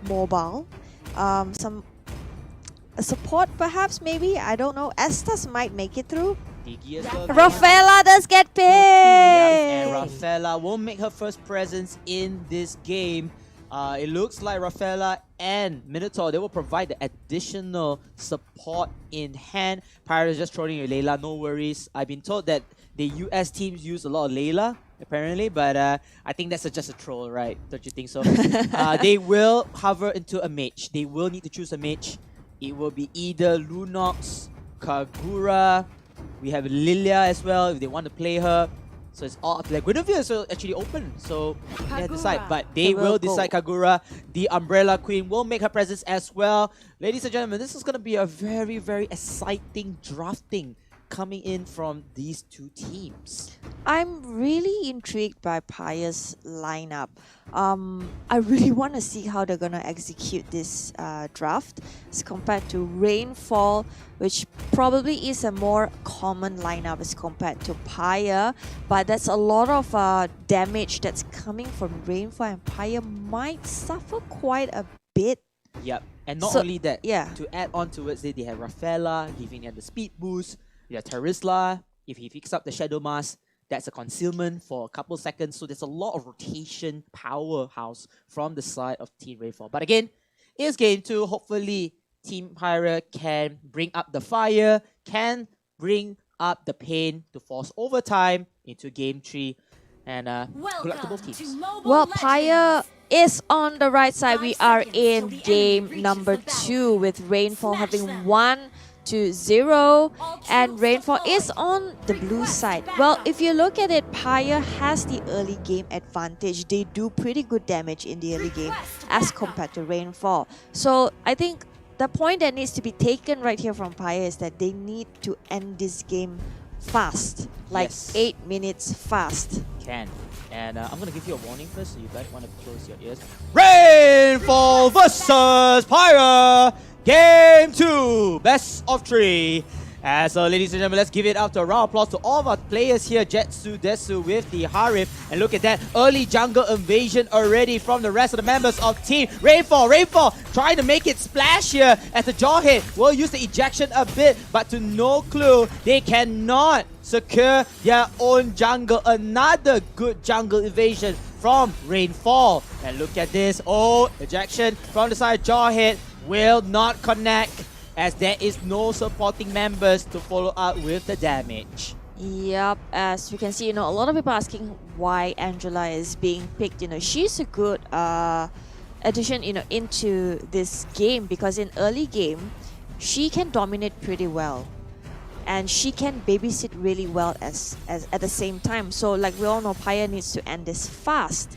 mobile. Some support perhaps, maybe, I don't know. Estes might make it through. Diggy as well. Rafaela does get Yeah, and picked! Rafaela will make her first presence in this game. It looks like Rafaela and Minotaur, they will provide the additional support in hand. Pyre is just throwing you Layla, no worries. I've been told that the US teams use a lot of Layla, apparently, but I think that's just a troll, right? Don't you think so? They will hover into a mage. They will need to choose a mage. It will be either Lunox, Kagura. We have Lilia as well if they want to play her. So it's all up to them. Guinevere is actually open, so they decide. But they will decide Kagura. The Umbrella Queen will make her presence as well. Ladies and gentlemen, this is going to be a very, very exciting drafting coming in from these two teams. I'm really intrigued by Pyre's lineup. I really want to see how they're going to execute this draft as compared to Rainfall, which probably is a more common lineup as compared to Pyre. But that's a lot of damage that's coming from Rainfall, and Pyre might suffer quite a bit. Yep, and not only that, yeah. To add on towards it, they have Rafaela giving them the speed boost. They have Terisla, if he picks up the Shadow Mask, that's a concealment for a couple seconds. So there's a lot of rotation powerhouse from the side of Team Rainfall. But again, it's game 2. Hopefully, Team Pyre can bring up the fire, can bring up the pain to force overtime into game 3. And good luck to both teams. Well, Pyre is on the right side. We are in game number 2 with Rainfall having 1-0, and Rainfall is on the blue side. Well, if you look at it, Pyre has the early game advantage. They do pretty good damage in the early game as compared to Rainfall. So I think the point that needs to be taken right here from Pyre is that they need to end this game fast, like 8 minutes fast. Can. And I'm going to give you a warning first, so you guys want to close your ears. Rainfall versus Pyre! Game 2, best of 3. Ladies and gentlemen, let's give it up to a round of applause to all of our players here. Jetsu, Desu with the Harif. And look at that, early jungle invasion already from the rest of the members of Team Rainfall. Rainfall trying to make it splash here as the Jawhead will use the ejection a bit, but to no clue, they cannot secure their own jungle. Another good jungle invasion from Rainfall. And look at this, ejection from the side. Jawhead will not connect as there is no supporting members to follow up with the damage. Yep, as we can see, a lot of people asking why Angela is being picked. She's a good addition, into this game, because in early game, she can dominate pretty well. And she can babysit really well as at the same time. So like we all know, Pyre needs to end this fast.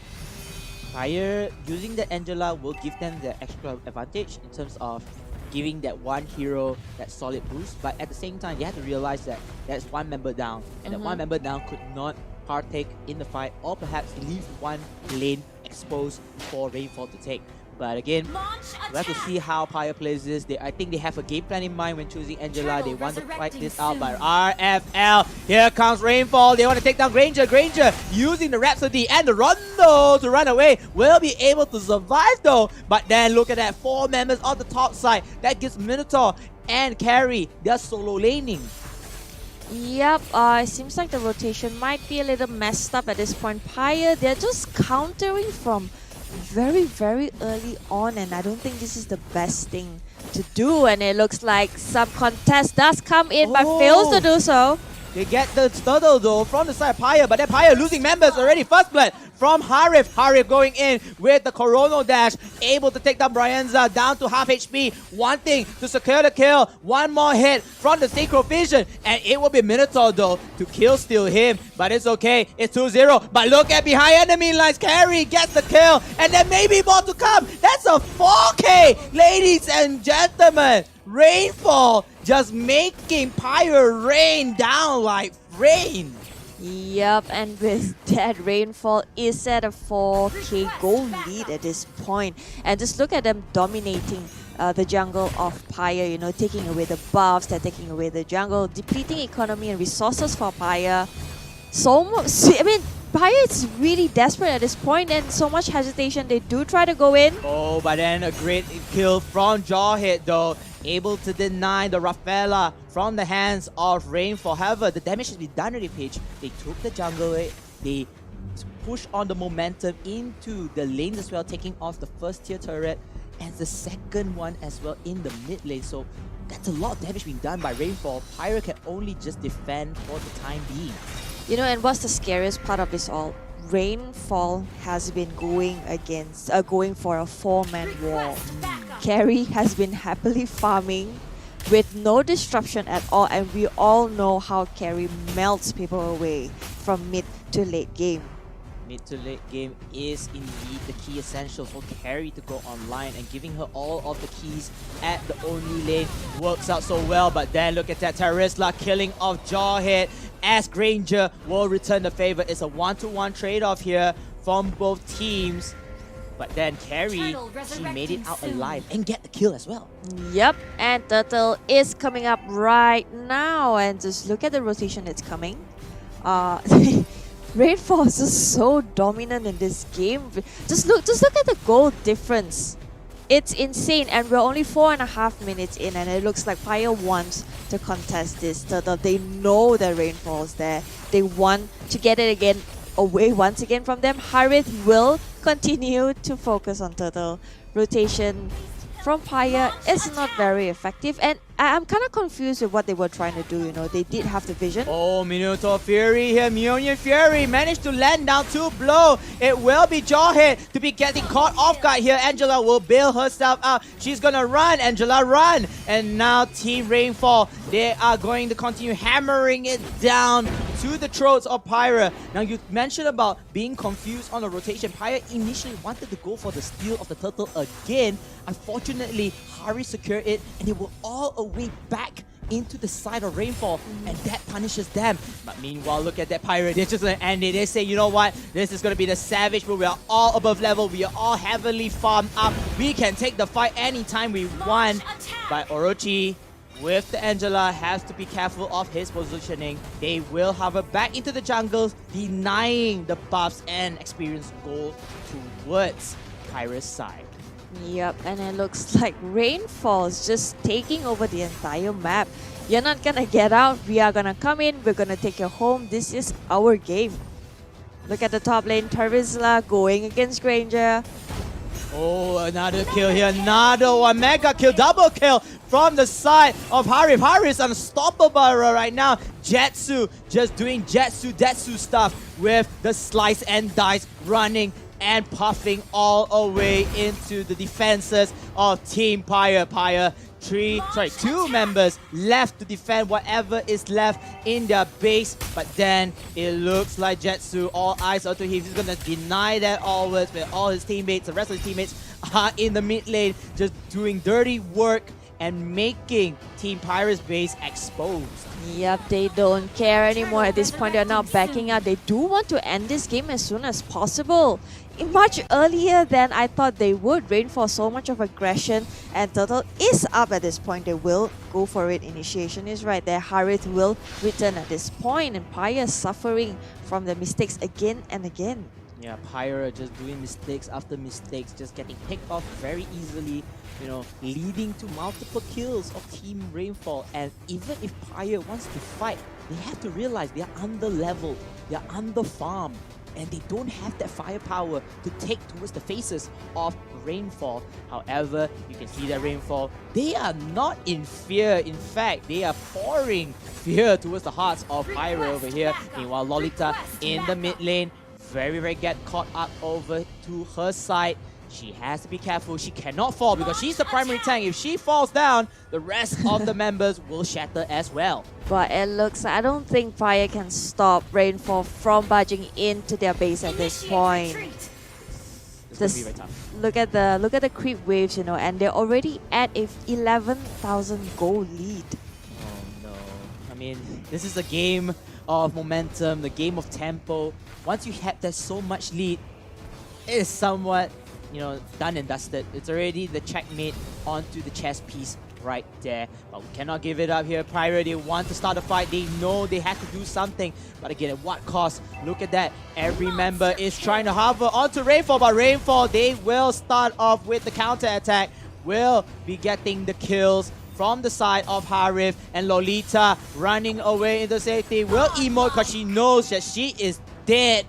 Pyre using the Angela will give them the extra advantage in terms of giving that one hero that solid boost, but at the same time they have to realize that there's one member down, and that one member down could not partake in the fight, or perhaps leave one lane exposed for Rainfall to take. But again, we have to see how Pyre plays this. I think they have a game plan in mind when choosing Angela. They want to fight this out, but RFL, here comes Rainfall. They want to take down Granger. Granger using the Rhapsody and the Rondo to run away. Will be able to survive though. But then look at that, 4 members on the top side. That gives Minotaur and Carry their solo laning. Yep, it seems like the rotation might be a little messed up at this point. Pyre, they're just countering from very, very early on, and I don't think this is the best thing to do. And it looks like some contest does come in, but fails to do so. They get the turtle though from the side of Pyre, but then Pyre losing members already. First blood from Harif. Harif going in with the Chrono Dash, able to take down Bryanza down to half HP, wanting to secure the kill. One more hit from the Synchro Vision, and it will be Minotaur though to kill steal him, but it's okay. It's 2-0, but look at behind enemy lines. Carry gets the kill, and then maybe more to come. That's a 4K, ladies and gentlemen. Rainfall just making Pyre rain down like rain. Yep, and with that, Rainfall is at a 4K goal lead at this point. And just look at them dominating the jungle of Pyre, taking away the buffs, they're taking away the jungle, depleting economy and resources for Pyre. So much, Pyre is really desperate at this point and so much hesitation. They do try to go in. Oh, but then a great kill from Jawhead though. Able to deny the Rafaela from the hands of Rainfall. However, the damage has been done already, Paige. They took the jungle, they push on the momentum into the lanes as well, taking off the first tier turret and the second one as well in the mid lane. So that's a lot of damage being done by Rainfall. Pyre can only just defend for the time being. You know, and what's the scariest part of this all? Rainfall has been going for a 4-man wall. Carry has been happily farming with no disruption at all, and we all know how Carry melts people away from mid to late game. Mid to late game is indeed the key essential for Carry to go online, and giving her all of the keys at the only lane works out so well. But then look at that Tarisla killing off Jawhead as Granger will return the favor. It's a 1-to-1 trade-off here from both teams. But then Carry, she made it out alive and get the kill as well. Yep, and Turtle is coming up right now, and just look at the rotation that's coming. Rainfall is just so dominant in this game. Just look at the goal difference. It's insane, and we're only 4.5 minutes in, and it looks like Pyre wants to contest this Turtle. They know that Rainfall's there. They want to get it again away once again from them. Harith will continue to focus on Turtle. Rotation from Pyre is not very effective, and I'm kind of confused with what they were trying to do. You know, they did have the vision. Oh, Minotaur Fury here. Mjolnir Fury managed to land down 2 blow. It will be Jawhead to be getting caught off guard here. Angela will bail herself out. She's gonna run. Angela, run. And now Team Rainfall, they are going to continue hammering it down to the throats of Pyre. Now, you mentioned about being confused on the rotation. Pyre initially wanted to go for the steal of the turtle again. Unfortunately, Hari secured it, and they were all away back into the side of Rainfall, and that punishes them. But meanwhile, look at that Pyre. They're just gonna end it. They say, you know what? This is gonna be the Savage, but we are all above level. We are all heavily farmed up. We can take the fight anytime we want. But Orochi, with the Angela, has to be careful of his positioning. They will hover back into the jungles, denying the buffs and experience go towards Pyre's side. Yep, and it looks like Rainfall is just taking over the entire map. You're not gonna get out. We are gonna come in. We're gonna take you home. This is our game. Look at the top lane. Tarisla going against Granger. Oh, another kill here. Another one. Mega kill. Double kill from the side of Harith. Harith is unstoppable right now. Jetsu just doing Jetsu stuff with the slice and dice running and puffing all the way into the defenses of Team Pyre. Pyre, 2 members left to defend whatever is left in their base. But then it looks like Jetsu, all eyes are to him. He's gonna deny that always with all his teammates. The rest of his teammates are in the mid lane, just doing dirty work and making Team Pyre's base exposed. Yep, they don't care anymore at this point. They're now backing out. They do want to end this game as soon as possible. Much earlier than I thought they would. Rainfall, so much of aggression, and Turtle is up at this point. They will go for it. Initiation is right there. Harith will return at this point, and Pyre suffering from the mistakes again and again. Yeah, Pyre just doing mistakes after mistakes, just getting picked off very easily, you know, leading to multiple kills of Team Rainfall. And even if Pyre wants to fight, they have to realize they are under-leveled, they are under-farmed, and they don't have that firepower to take towards the faces of Rainfall. However, you can see that Rainfall, they are not in fear. In fact, they are pouring fear towards the hearts of Pyre over here. Meanwhile, Lolita in the mid lane, very get caught up over to her side. She has to be careful. She cannot fall because she's the primary tank. If she falls down, the rest of the members will shatter as well. But it looks, I don't think Pyre can stop Rainfall from barging into their base at this point. It's gonna be very tough. Look at the creep waves, you know, and they're already at a 11,000 gold lead. Oh no. I mean, this is a game of momentum, the game of tempo. Once you have that so much lead, it is somewhat, you know, done and dusted. It's already the checkmate onto the chess piece right there. But we cannot give it up here. Pyre, they want to start a fight. They know they have to do something. But again, at what cost? Look at that. Every member is trying to hover onto Rainfall, but Rainfall, they will start off with the counter attack. Will be getting the kills from the side of Harif, and Lolita running away into safety will emote because she knows that she is dead,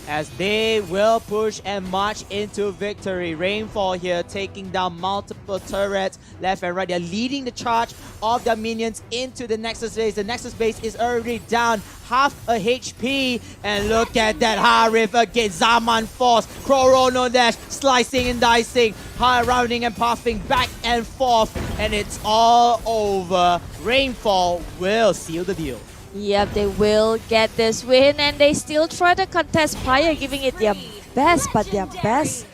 as they will push and march into victory. Rainfall here taking down multiple turrets left and right. They're leading the charge of their minions into the Nexus base. The Nexus base is already down half a HP, and look at that Harif again. Zaman Force, Chrono Dash, slicing and dicing, high rounding and puffing back and forth, and it's all over. Rainfall will seal the deal. Yep, they will get this win, and they still try to contest Pyre, giving it their best, but their best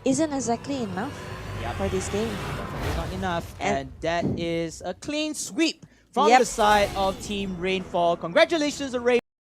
isn't exactly enough for this game. Definitely not enough, and that is a clean sweep from the side of Team Rainfall. Congratulations, Rainfall.